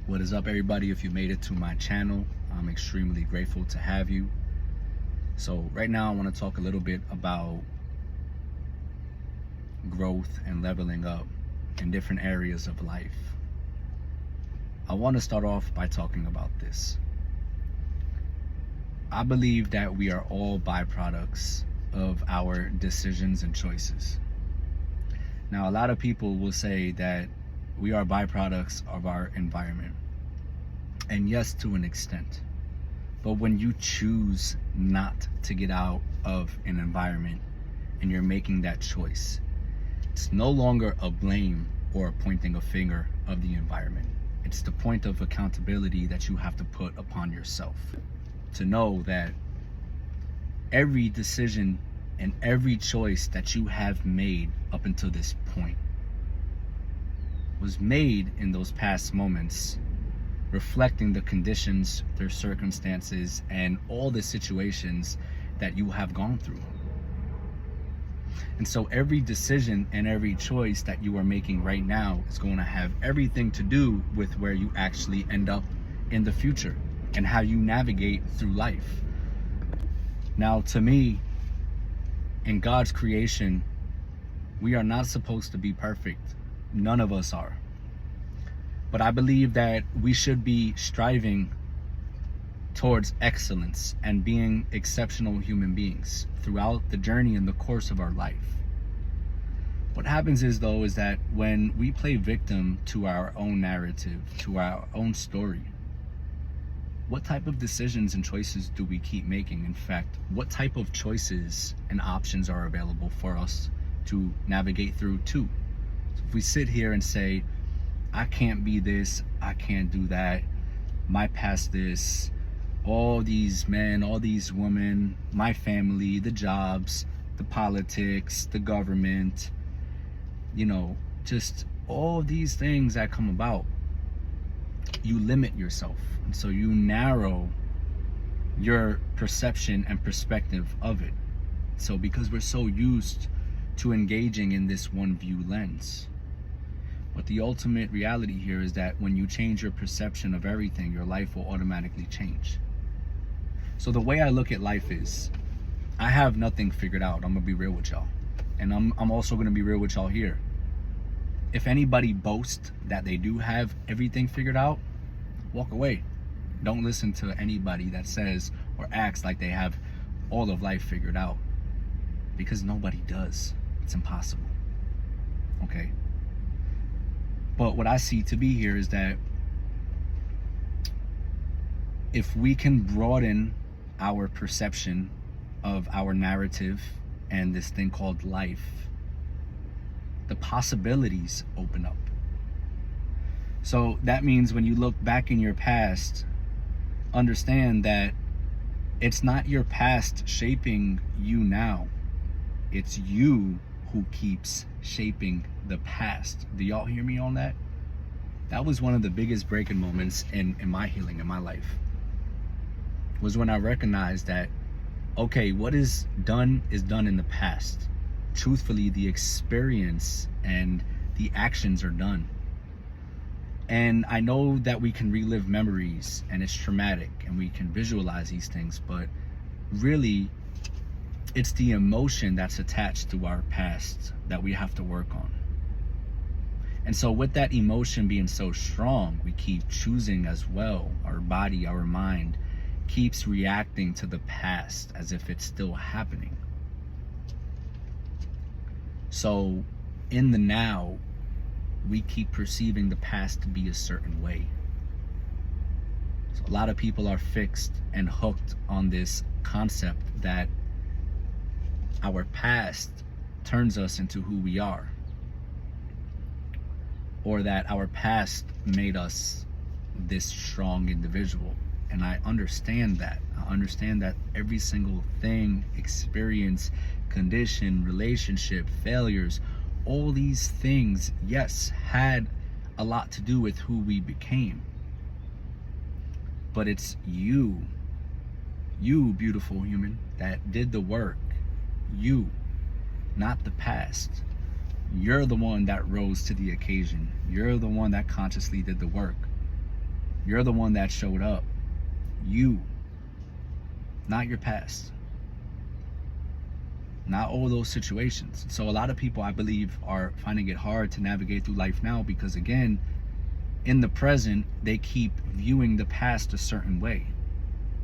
What is up, everybody? If you made it to my channel, I'm extremely grateful to have you. So right now I want to talk a little bit about growth and leveling up in different areas of life. I want to start off by talking about this. I believe that we are all byproducts of our decisions and choices. Now, a lot of people will say that we are byproducts of our environment. And yes, to an extent. But when you choose not to get out of an environment and you're making that choice, it's no longer a blame or a pointing a finger of the environment. It's the point of accountability that you have to put upon yourself to know that every decision and every choice that you have made up until this point was made in those past moments, reflecting the conditions, their circumstances, and all the situations that you have gone through. And so every decision and every choice that you are making right now is going to have everything to do with where you actually end up in the future and how you navigate through life. Now, to me, in God's creation, we are not supposed to be perfect. None of us are. But I believe that we should be striving towards excellence and being exceptional human beings throughout the journey and the course of our life. What happens is that when we play victim to our own narrative, to our own story, what type of decisions and choices do we keep making? In fact, what type of choices and options are available for us to navigate through too? So if we sit here and say, I can't be this, I can't do that, my past this, all these men, all these women, my family, the jobs, the politics, the government, just all these things that come about, you limit yourself. And so you narrow your perception and perspective of it. So because we're so used to engaging in this one view lens. But the ultimate reality here is that when you change your perception of everything, your life will automatically change. So the way I look at life is, I have nothing figured out. I'm gonna be real with y'all. And I'm also gonna be real with y'all here. If anybody boasts that they do have everything figured out, walk away. Don't listen to anybody that says or acts like they have all of life figured out, because nobody does. It's impossible. Okay? But what I see to be here is that if we can broaden our perception of our narrative and this thing called life, the possibilities open up. So that means when you look back in your past, understand that it's not your past shaping you now. It's you who keeps shaping the past. Do y'all hear me on that? That was one of the biggest breaking moments in my healing, in my life, was when I recognized that, okay, what is done in the past. Truthfully, the experience and the actions are done. And I know that we can relive memories and it's traumatic and we can visualize these things, but really it's the emotion that's attached to our past that we have to work on. And so with that emotion being so strong, we keep choosing as well. Our body, our mind keeps reacting to the past as if it's still happening. So in the now, we keep perceiving the past to be a certain way. So a lot of people are fixed and hooked on this concept that our past turns us into who we are, or that our past made us this strong individual. And I understand that. I understand that every single thing, experience, condition, relationship, failures, all these things, yes, had a lot to do with who we became. But it's you, beautiful human, that did the work. You, not the past. You're the one that rose to the occasion. You're the one that consciously did the work. You're the one that showed up. You, not your past. Not all those situations. So a lot of people, I believe, are finding it hard to navigate through life now because, again, in the present, they keep viewing the past a certain way.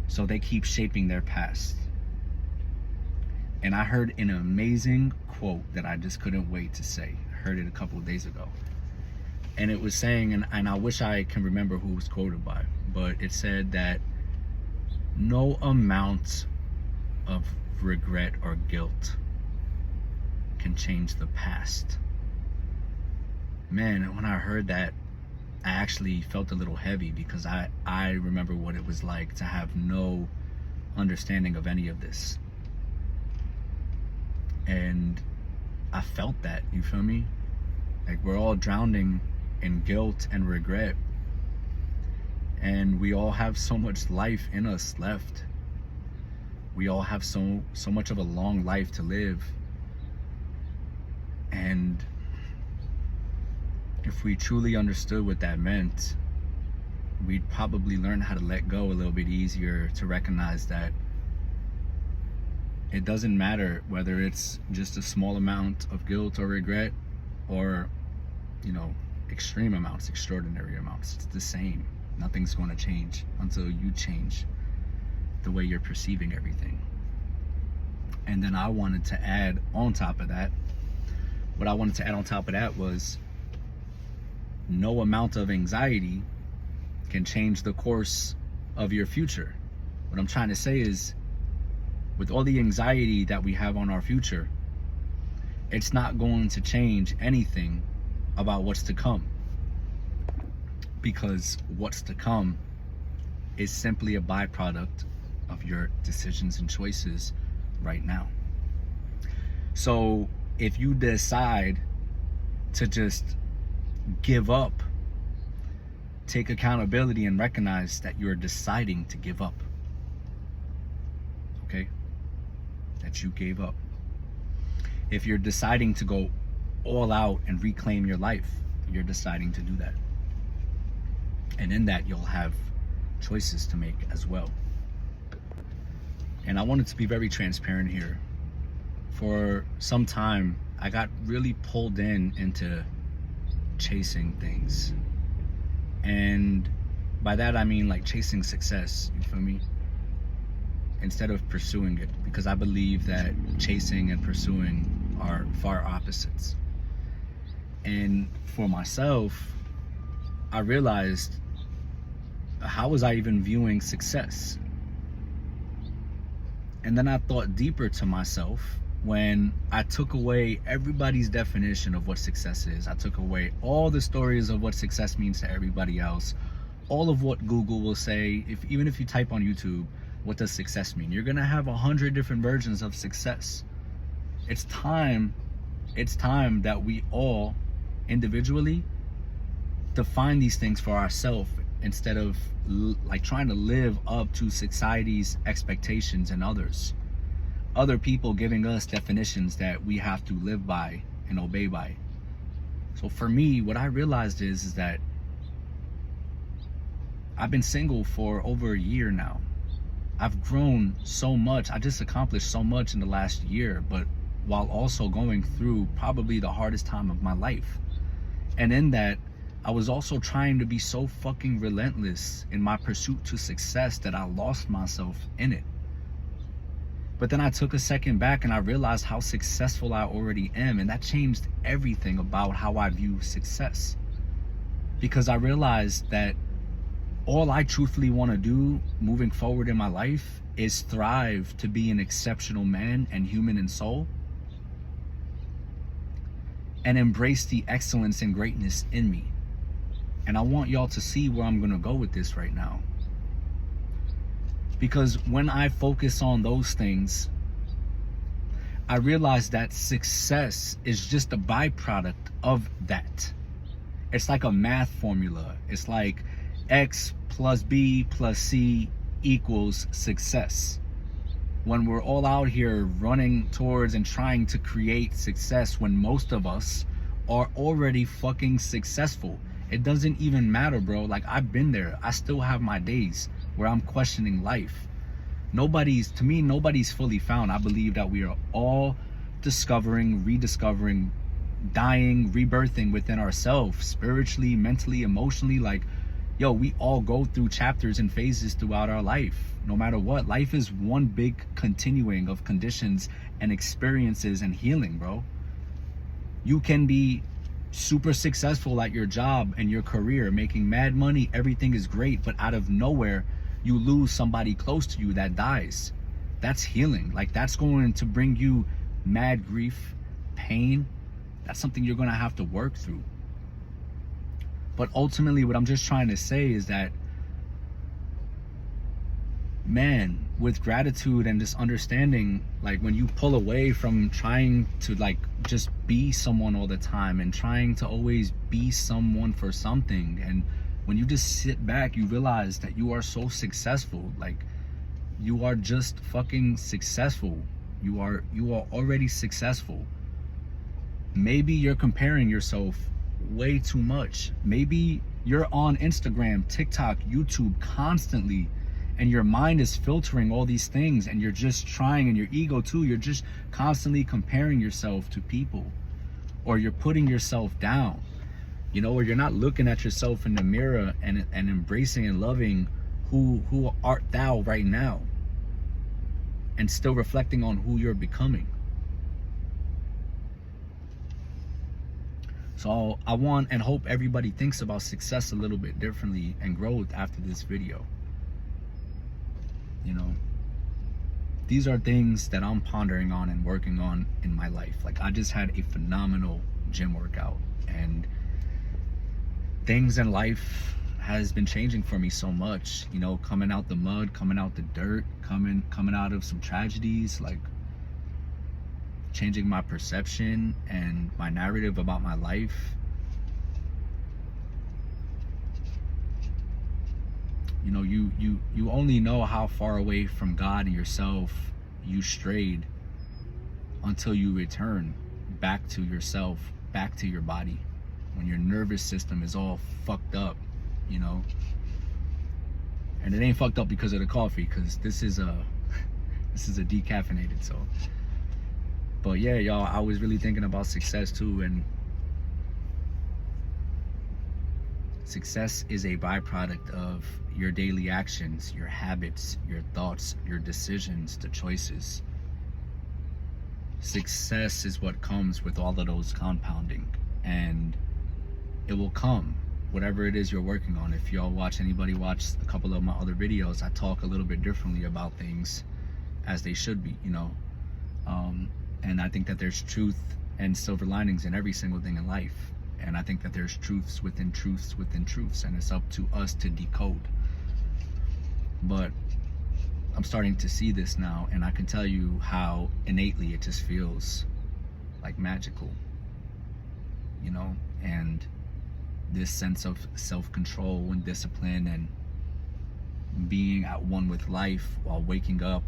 So they keep shaping their past. And I heard an amazing quote that I just couldn't wait to say. I heard it a couple of days ago. And it was saying, and I wish I can remember who it was quoted by, but it said that no amount of regret or guilt can change the past. Man, when I heard that, I actually felt a little heavy because I remember what it was like to have no understanding of any of this. And I felt that, you feel me? Like, we're all drowning in guilt and regret. And we all have so much life in us left. We all have so much of a long life to live. And if we truly understood what that meant, we'd probably learn how to let go a little bit easier, to recognize that it doesn't matter whether it's just a small amount of guilt or regret or, extreme amounts, extraordinary amounts. It's the same. Nothing's going to change until you change the way you're perceiving everything. And then I wanted to add on top of that, was no amount of anxiety can change the course of your future. What I'm trying to say is, with all the anxiety that we have on our future, it's not going to change anything about what's to come. Because what's to come is simply a byproduct of your decisions and choices right now. So if you decide to just give up, take accountability and recognize that you're deciding to give up. Okay? That you gave up. If you're deciding to go all out and reclaim your life, you're deciding to do that. And in that, you'll have choices to make as well. And I wanted to be very transparent here. For some time, I got really pulled into chasing things. And by that, I mean like chasing success, you feel me? Instead of pursuing it, because I believe that chasing and pursuing are far opposites. And for myself, I realized, how was I even viewing success? And then I thought deeper to myself when I took away everybody's definition of what success is. I took away all the stories of what success means to everybody else, all of what Google will say. Even if you type on YouTube, what does success mean? You're gonna have 100 different versions of success. It's time that we all individually define these things for ourselves, instead of like trying to live up to society's expectations and other people giving us definitions that we have to live by and obey by. So for me, what I realized is that I've been single for over a year now. I've grown so much. I just accomplished so much in the last year, but while also going through probably the hardest time of my life. And in that, I was also trying to be so fucking relentless in my pursuit to success that I lost myself in it. But then I took a second back and I realized how successful I already am, and that changed everything about how I view success. Because I realized that all I truthfully want to do moving forward in my life is thrive to be an exceptional man and human in soul, and embrace the excellence and greatness in me. And I want y'all to see where I'm gonna go with this right now. Because when I focus on those things, I realize that success is just a byproduct of that. It's like a math formula. It's like X plus B plus C equals success. When we're all out here running towards and trying to create success, when most of us are already fucking successful. It doesn't even matter, bro. Like, I've been there. I still have my days where I'm questioning life. To me, nobody's fully found. I believe that we are all discovering, rediscovering, dying, rebirthing within ourselves, spiritually, mentally, emotionally. Like, yo, we all go through chapters and phases throughout our life. No matter what, life is one big continuing of conditions and experiences and healing, bro. You can be super successful at your job and your career, making mad money, everything is great, but out of nowhere, you lose somebody close to you that dies. That's healing. Like, that's going to bring you mad grief, pain. That's something you're going to have to work through. But ultimately, what I'm just trying to say is that, man, with gratitude and this understanding, like, when you pull away from trying to like just be someone all the time and trying to always be someone for something, and when you just sit back, you realize that you are so successful. Like, you are just fucking successful. You are already successful. Maybe you're comparing yourself way too much. Maybe you're on Instagram, TikTok, YouTube constantly, and your mind is filtering all these things, and you're just trying, and your ego too, you're just constantly comparing yourself to people, or you're putting yourself down, you know, or you're not looking at yourself in the mirror and embracing and loving who art thou right now, and still reflecting on who you're becoming. So I want and hope everybody thinks about success a little bit differently and growth after this video. You know, these are things that I'm pondering on and working on in my life. Like, I just had a phenomenal gym workout, and things in life has been changing for me so much, you know, coming out the mud, coming out the dirt, coming out of some tragedies, like changing my perception and my narrative about my life. You know, you only know how far away from God and yourself you strayed until you return back to yourself, back to your body, when your nervous system is all fucked up, you know. And it ain't fucked up because of the coffee, because this is a decaffeinated. So, but yeah, y'all, I was really thinking about success too, and success is a byproduct of your daily actions, your habits, your thoughts, your decisions, the choices. Success is what comes with all of those compounding, and it will come, whatever it is you're working on. If anybody watch a couple of my other videos, I talk a little bit differently about things as they should be, you know. And I think that there's truth and silver linings in every single thing in life. And I think that there's truths within truths within truths, and it's up to us to decode. But I'm starting to see this now, and I can tell you how innately it just feels like magical, you know. And this sense of self-control and discipline and being at one with life while waking up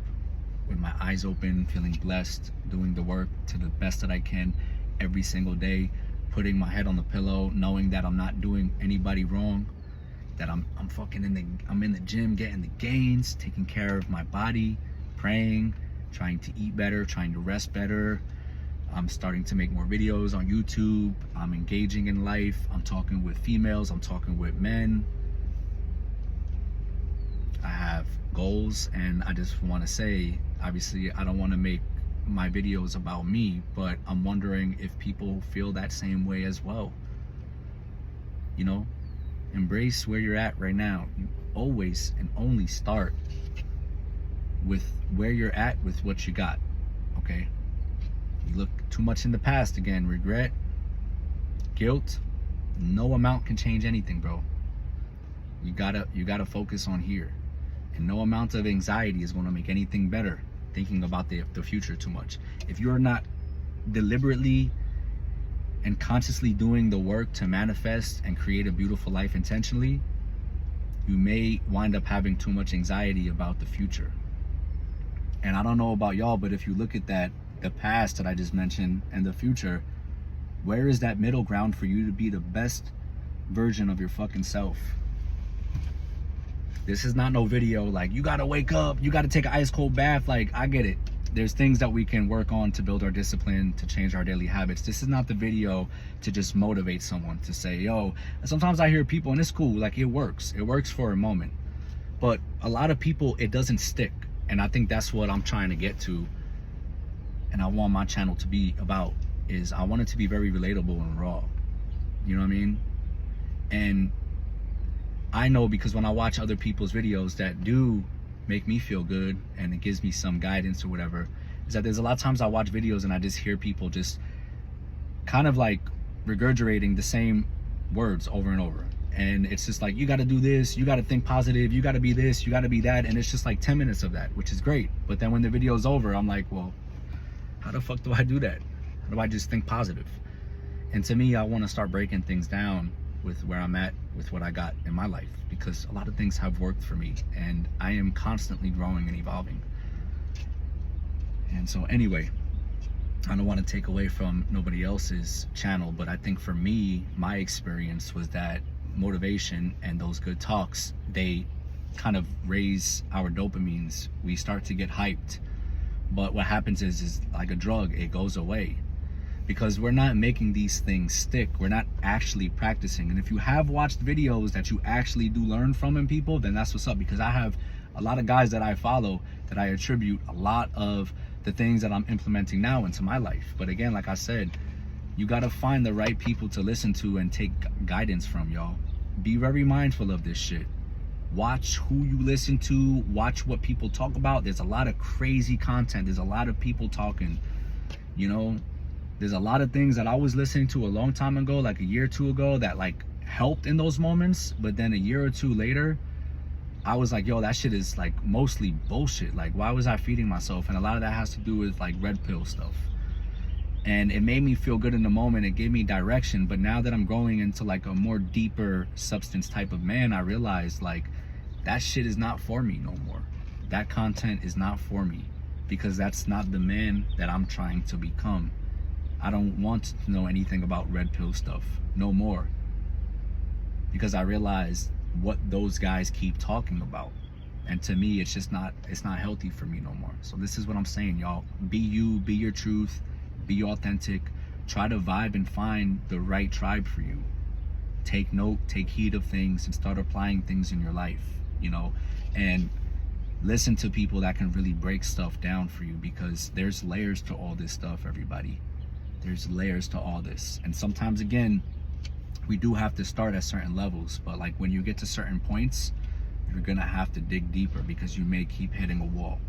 with my eyes open, feeling blessed, doing the work to the best that I can every single day, putting my head on the pillow, knowing that I'm not doing anybody wrong, that I'm in the gym getting the gains, taking care of my body, praying, trying to eat better, trying to rest better. I'm starting to make more videos on YouTube. I'm engaging in life. I'm talking with females. I'm talking with men. I have goals, and I just want to say, obviously, I don't want to make my videos about me, but I'm wondering if people feel that same way as well. You know, embrace where you're at right now. You always and only start with where you're at, with what you got. Okay? You look too much in the past again, regret, guilt, no amount can change anything, bro. You gotta focus on here. And no amount of anxiety is going to make anything better, thinking about the future too much. If you're not deliberately and consciously doing the work to manifest and create a beautiful life intentionally, you may wind up having too much anxiety about the future. And I don't know about y'all, but if you look at that, the past that I just mentioned and the future, where is that middle ground for you to be the best version of your fucking self. This is not no video like you gotta wake up, you gotta take an ice cold bath. Like, I get it. There's things that we can work on to build our discipline, to change our daily habits. This is not the video to just motivate someone to say, yo, sometimes I hear people, and it's cool, like it works for a moment, but a lot of people, it doesn't stick. And I think that's what I'm trying to get to, and I want my channel to be about, is I want it to be very relatable and raw. You know what I mean? And I know, because when I watch other people's videos that do make me feel good and it gives me some guidance or whatever, is that there's a lot of times I watch videos and I just hear people just kind of like regurgitating the same words over and over. And it's just like, you got to do this, you got to think positive, you got to be this, you got to be that. And it's just like 10 minutes of that, which is great. But then when the video's over, I'm like, well, how the fuck do I do that? How do I just think positive? And to me, I want to start breaking things down with where I'm at, with what I got in my life, because a lot of things have worked for me and I am constantly growing and evolving. And so anyway, I don't want to take away from nobody else's channel, but I think for me, my experience was that motivation and those good talks, they kind of raise our dopamines. We start to get hyped, but what happens is like a drug, it goes away. Because we're not making these things stick. We're not actually practicing. And if you have watched videos that you actually do learn from in people, then that's what's up. Because I have a lot of guys that I follow that I attribute a lot of the things that I'm implementing now into my life. But again, like I said, you gotta find the right people to listen to and take guidance from, y'all. Be very mindful of this shit. Watch who you listen to, watch what people talk about. There's a lot of crazy content. There's a lot of people talking, you know. There's a lot of things that I was listening to a long time ago, like a year or two ago, that like helped in those moments. But then a year or two later, I was like, yo, that shit is like mostly bullshit. Like, why was I feeding myself? And a lot of that has to do with like red pill stuff. And it made me feel good in the moment. It gave me direction. But now that I'm growing into like a more deeper substance type of man, I realized like that shit is not for me no more. That content is not for me, because that's not the man that I'm trying to become. I don't want to know anything about red pill stuff no more, because I realized what those guys keep talking about, and to me it's not healthy for me no more. So this is what I'm saying, y'all. Be you, be your truth, be authentic. Try to vibe and find the right tribe for you. Take note, take heed of things, and start applying things in your life, you know. And listen to people that can really break stuff down for you, because there's layers to all this stuff, everybody. There's layers to all this. And sometimes, again, we do have to start at certain levels, but like when you get to certain points, you're gonna have to dig deeper, because you may keep hitting a wall.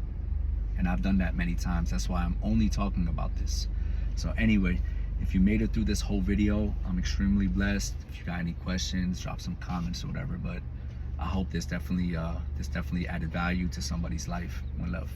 And I've done that many times. That's why I'm only talking about this. So anyway, if you made it through this whole video, I'm extremely blessed. If you got any questions, drop some comments or whatever. But I hope this definitely added value to somebody's life. One love.